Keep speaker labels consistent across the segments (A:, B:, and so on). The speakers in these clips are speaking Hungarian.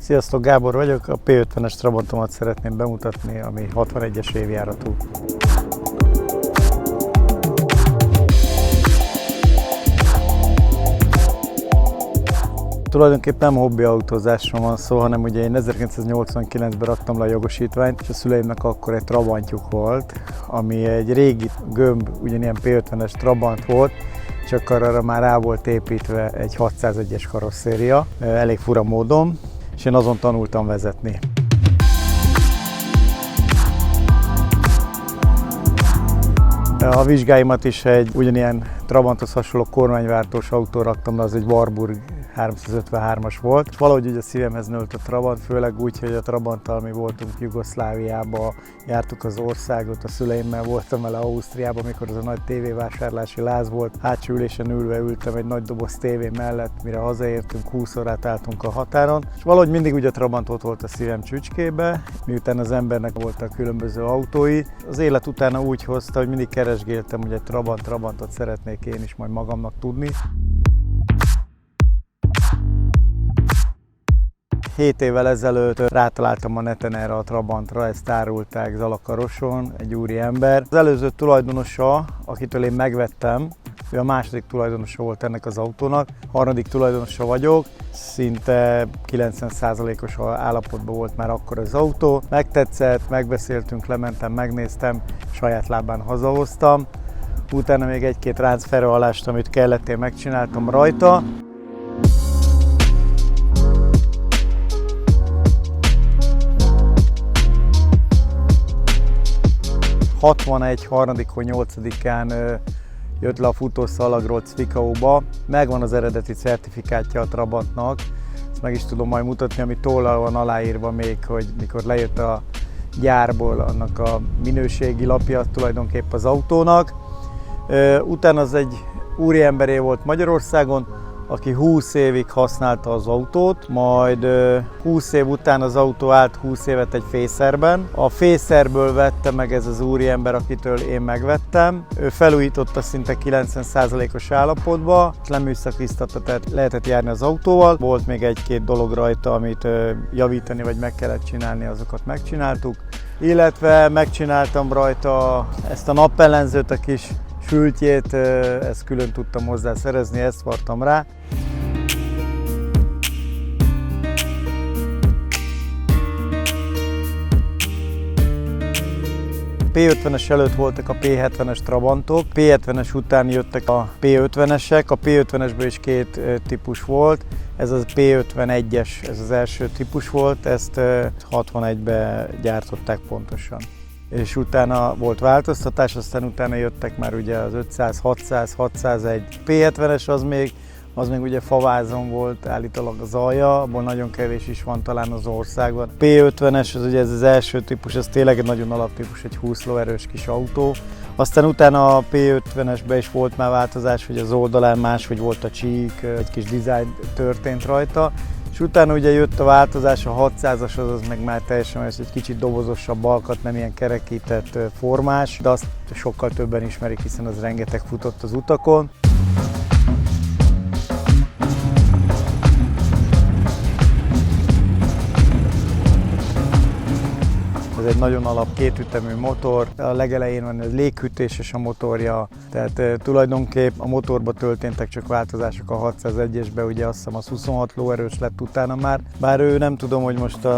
A: Sziasztok, Gábor vagyok, a P50-es Trabantomat szeretném bemutatni, ami 61-es évjáratú. Tulajdonképpen nem hobbiautózásról van szó, hanem ugye én 1989-ben raktam le a jogosítványt, és a szüleimnek akkor egy Trabantjuk volt, ami egy régi gömb, ugyanilyen P50-es Trabant volt, és akkor arra már rá volt építve egy 601-es karosszéria, elég fura módon, és én azon tanultam vezetni. A vizsgáimat is egy ugyanilyen Trabanthoz hasonló kormányváltós autó raktam le, az egy Warburg 353-as volt. És valahogy ugye a szívemhez nőtt a Trabant, főleg úgy, hogy a Trabanttal mi voltunk Jugoszláviába, jártuk az országot, a szüleimmel voltam vele Ausztriában, mikor az a nagy tévévásárlási láz volt. Hátsó ülésen ülve ültem egy nagy doboz tévé mellett, mire hazaértünk, 20 órát álltunk a határon. És valahogy mindig ugye a Trabant ott volt a szívem csücskébe, miután az embernek voltak különböző autói. Az élet utána úgy hozta, hogy mindig keresgéltem, hogy egy Trabantot szeretnék én is majd magamnak tudni. 7 évvel ezelőtt rátaláltam a neten erre a Trabantra, ezt árulták Zalakaroson, egy úriember. Az előző tulajdonosa, akitől én megvettem, ő a második tulajdonosa volt ennek az autónak, harmadik tulajdonosa vagyok, szinte 90%-os állapotban volt már akkor az autó. Megtetszett, megbeszéltünk, lementem, megnéztem, saját lábán hazahoztam. Utána még egy-két ráncfelrollást, amit kellett, én megcsináltam rajta. harmadikon 8-án jött le a futószalagról Cvikauba. Megvan az eredeti certifikátja a Trabantnak, ezt meg is tudom majd mutatni, ami tollal van aláírva még, hogy mikor lejött a gyárból annak a minőségi lapja tulajdonképpen az autónak. Utána az egy úriemberé volt Magyarországon, aki 20 évig használta az autót, majd 20 év után az autó állt 20 évet egy fészerben. A fészerből vette meg ez az úriember, akitől én megvettem. Ő felújította szinte 90%-os állapotba, leműszakiztatta, tehát lehetett járni az autóval. Volt még egy-két dolog rajta, amit javítani vagy meg kellett csinálni, azokat megcsináltuk. Illetve megcsináltam rajta ezt a napellenzőt, a kis fültjét, ezt külön tudtam hozzá szerezni, ezt vartam rá. P50-es előtt voltak a P70-es Trabantok, P70-es után jöttek a P50-esek, a P50-esből is két típus volt. Ez az P51-es, ez az első típus volt, ezt 61-ben gyártották pontosan. És utána volt változtatás, aztán utána jöttek már ugye az 500, 600, 601. P70-es az még ugye favázon volt állítólag az alja, abból nagyon kevés is van talán az országban. P50-es, az ugye ez az első típus, ez tényleg egy nagyon alaptípus, egy 20 lóerős kis autó. Aztán utána a P50-esben is volt már változás, hogy az oldalán máshogy volt a csík, egy kis design történt rajta. És utána ugye jött a változás, a 600-as az meg már teljesen egy kicsit dobozosabb alkat, nem ilyen kerekített formás, de azt sokkal többen ismerik, hiszen az rengeteg futott az utakon. Ez egy nagyon alap kétütemű motor, a legelején van egy léghűtéses a motorja, tehát tulajdonképp a motorba történtek csak változások a 601-esbe, ugye azt hiszem az 26 lóerős lett utána már, bár ő nem tudom, hogy most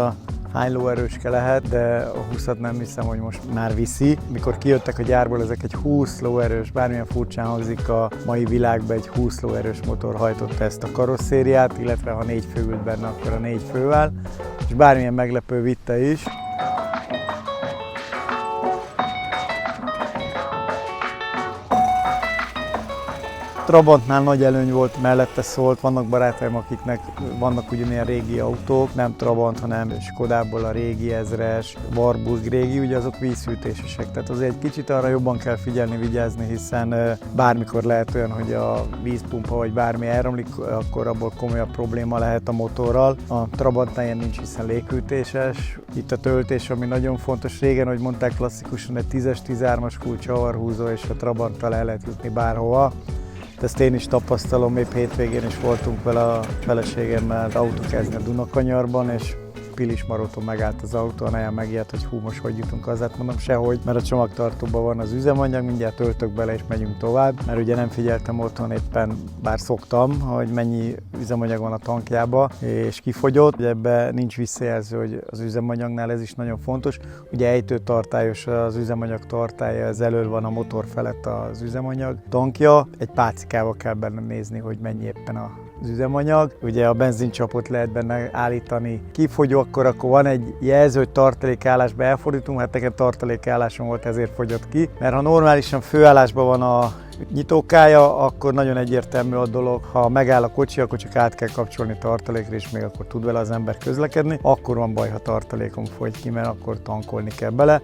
A: hány lóerőske lehet, de a 20-at nem hiszem, hogy most már viszi. Mikor kijöttek a gyárból, ezek egy 20 lóerős, bármilyen furcsán hangzik a mai világban, egy 20 lóerős motor hajtotta ezt a karosszériát, illetve ha 4 fő ült benne, akkor a 4 fővel, és bármilyen meglepő vitte is. Trabantnál nagy előny volt, mellette szólt, vannak barátaim, akiknek vannak ugyanilyen régi autók, nem Trabant, hanem Skodából a régi 1000-es, Warburg régi, ugye azok vízhűtésesek, tehát azért egy kicsit arra jobban kell figyelni, vigyázni, hiszen bármikor lehet olyan, hogy a vízpumpa vagy bármi elromlik, akkor abból komolyabb probléma lehet a motorral. A Trabantnál ilyen nincs, hiszen léghűtéses. Itt a töltés, ami nagyon fontos. Régen, hogy mondták klasszikusan, egy 10-es, 13-as kulcs csavarhúzó, és a Trabanttal el lehet jutni bárhova. Ezt én is tapasztalom, épp hétvégén is voltunk vele a feleségemmel autókezni a Dunakanyarban, és Pilismaróton megállt az autó, a nejem megijedt, hogy hú, most hogy jutunk haza, mondom sehogy, mert a csomagtartóban van az üzemanyag, mindjárt töltök bele és megyünk tovább, mert ugye nem figyeltem otthon éppen, bár szoktam, hogy mennyi üzemanyag van a tankjába, és kifogyott. Ugye ebben nincs visszajelző, hogy az üzemanyagnál ez is nagyon fontos. Ugye ejtőtartályos az üzemanyag tartálya, ez elől van a motor felett az üzemanyag tankja. Egy pácikával kell benne nézni, hogy mennyi éppen az üzemanyag. Ugye a benzincsapot lehet benne állítani kifogyó, akkor van egy jelző, hogy tartalékállásba elfordítunk, hát nekem tartalékállásom volt, ezért fogyott ki. Mert ha normálisan főállásban van a nyitókája, akkor nagyon egyértelmű a dolog, ha megáll a kocsi, akkor csak át kell kapcsolni tartalékra, és még akkor tud vele az ember közlekedni. Akkor van baj, ha tartalékom fogy ki, mert akkor tankolni kell bele.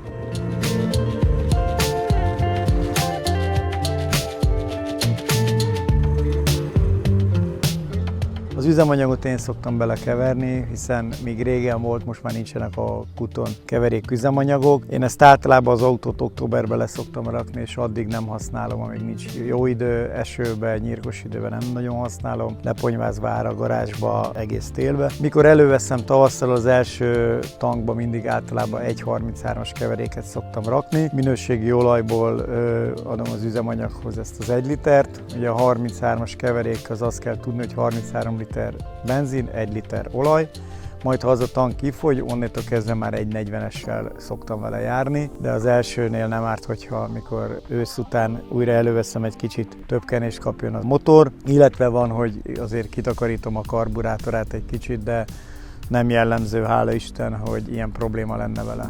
A: Az üzemanyagot én szoktam belekeverni, hiszen még régen volt, most már nincsenek a kuton keverék üzemanyagok. Én ezt általában az autót októberben le szoktam rakni, és addig nem használom, amíg nincs jó idő, esőben, nyírkos időben nem nagyon használom, leponyvázva áll a garázsba egész télbe. Mikor előveszem tavasszal, az első tankba mindig általában 1,33-as keveréket szoktam rakni. Minőségi olajból adom az üzemanyaghoz ezt az 1 litert. Ugye a 33-as keverék az azt kell tudni, hogy 33 liter benzin, 1 liter olaj, majd ha az a tank kifogy, onnantól kezdve már 1,40-essel szoktam vele járni, de az elsőnél nem árt, hogyha mikor ősz után újra előveszem, egy kicsit több kenést kapjon a motor, illetve van, hogy azért kitakarítom a karburátorát egy kicsit, de nem jellemző, hála Isten, hogy ilyen probléma lenne vele.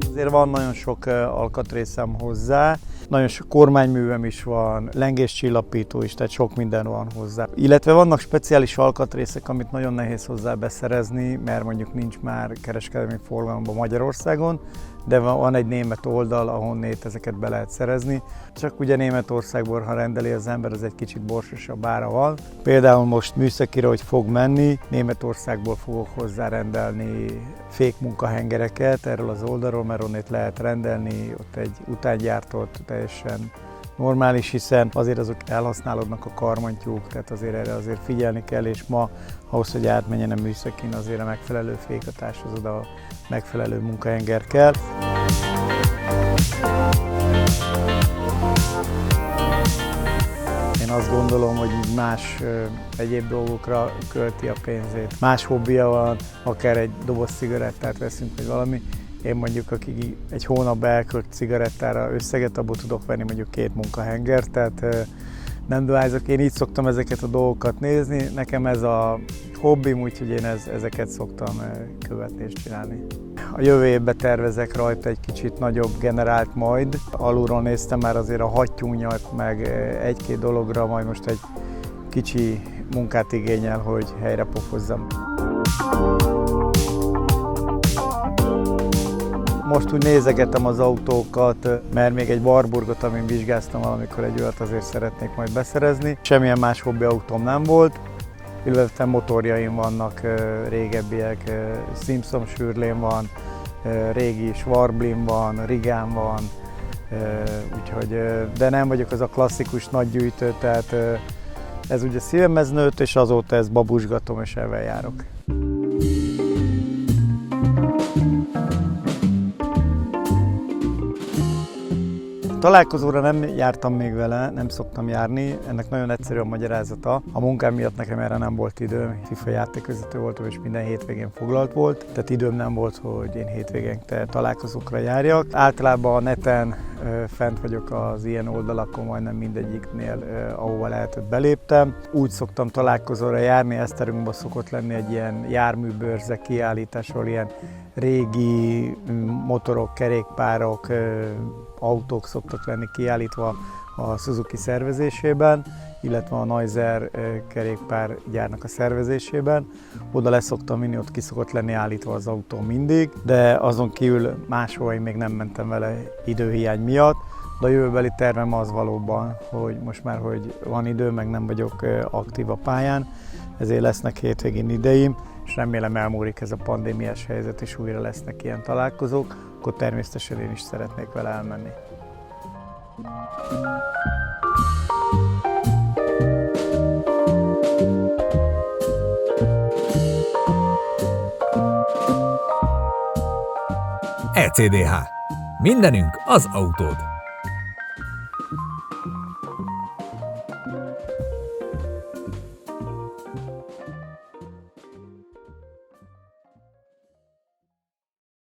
A: Azért van nagyon sok alkatrészem hozzá, nagyon sok kormányművem is van, lengéscsillapító is, tehát sok minden van hozzá. Illetve vannak speciális alkatrészek, amit nagyon nehéz hozzá beszerezni, mert mondjuk nincs már kereskedelmi forgalomban Magyarországon, de van egy német oldal, ahonnét ezeket be lehet szerezni. Csak ugye Németországból, ha rendeli az ember, az egy kicsit borsosabb ára van. Például most műszakira, hogy fog menni, Németországból fogok hozzárendelni fékmunkahengereket erről az oldalról, mert onnét lehet rendelni, ott egy utángyártott, teljesen normális, hiszen azért azok elhasználódnak a karmantyúk, tehát azért erre azért figyelni kell, és ma ahhoz, hogy átmenjen a műszakin, azért a megfelelő fékhatáshoz oda a megfelelő munkahenger kell. Én azt gondolom, hogy más egyéb dolgokra költi a pénzét. Más hobbija van, akár egy doboz cigarettát veszünk, vagy valami. Én mondjuk, aki egy hónapban elkölt cigarettára összeget, abból tudok venni mondjuk 2 munkahengert, tehát nem dohányzok. Én így szoktam ezeket a dolgokat nézni. Nekem ez a hobbim, úgyhogy én ezeket szoktam követni és csinálni. A jövő évben tervezek rajta egy kicsit nagyobb generált majd. Alulról néztem már azért a hattyúnyat, meg 1-2 dologra majd most egy kicsi munkát igényel, hogy helyre pofozzam. Most úgy nézegetem az autókat, mert még egy Warburgot, amin vizsgáztam valamikor, egy olyat azért szeretnék majd beszerezni. Semmilyen más hobbi autóm nem volt, illetve motorjaim vannak régebbiek, Simpson Sürlén van, régi Schwarblim van, Rigán van, úgyhogy, de nem vagyok az a klasszikus nagy gyűjtő, tehát ez ugye szívemhez nőtt, és azóta ezt babusgatom, és ezzel járok. Találkozóra nem jártam még vele, nem szoktam járni, ennek nagyon egyszerű a magyarázata. A munkám miatt nekem erre nem volt időm, FIFA játékvezető voltam, és minden hétvégén foglalt volt, tehát időm nem volt, hogy én hétvégén találkozókra járjak. Általában a neten fent vagyok az ilyen oldalakon, majdnem mindegyiknél, ahova lehetett beléptem. Úgy szoktam találkozóra járni, Esztergombban szokott lenni egy ilyen járműbőrze kiállításról, ilyen régi motorok, kerékpárok, autók szoktak lenni kiállítva a Suzuki szervezésében, illetve a Neusser kerékpárgyárnak a szervezésében. Oda leszoktam vinni, ott ki szokott lenni állítva az autó mindig, de azon kívül máshol én még nem mentem vele időhiány miatt. De a jövőbeli tervem az valóban, hogy most már, hogy van idő, meg nem vagyok aktív a pályán, ezért lesznek hétvégén ideim, és remélem elmúlik ez a pandémiás helyzet, és újra lesznek ilyen találkozók. akkor természetesen én is szeretnék vele elmenni.
B: ECDH. Mindenünk az autód.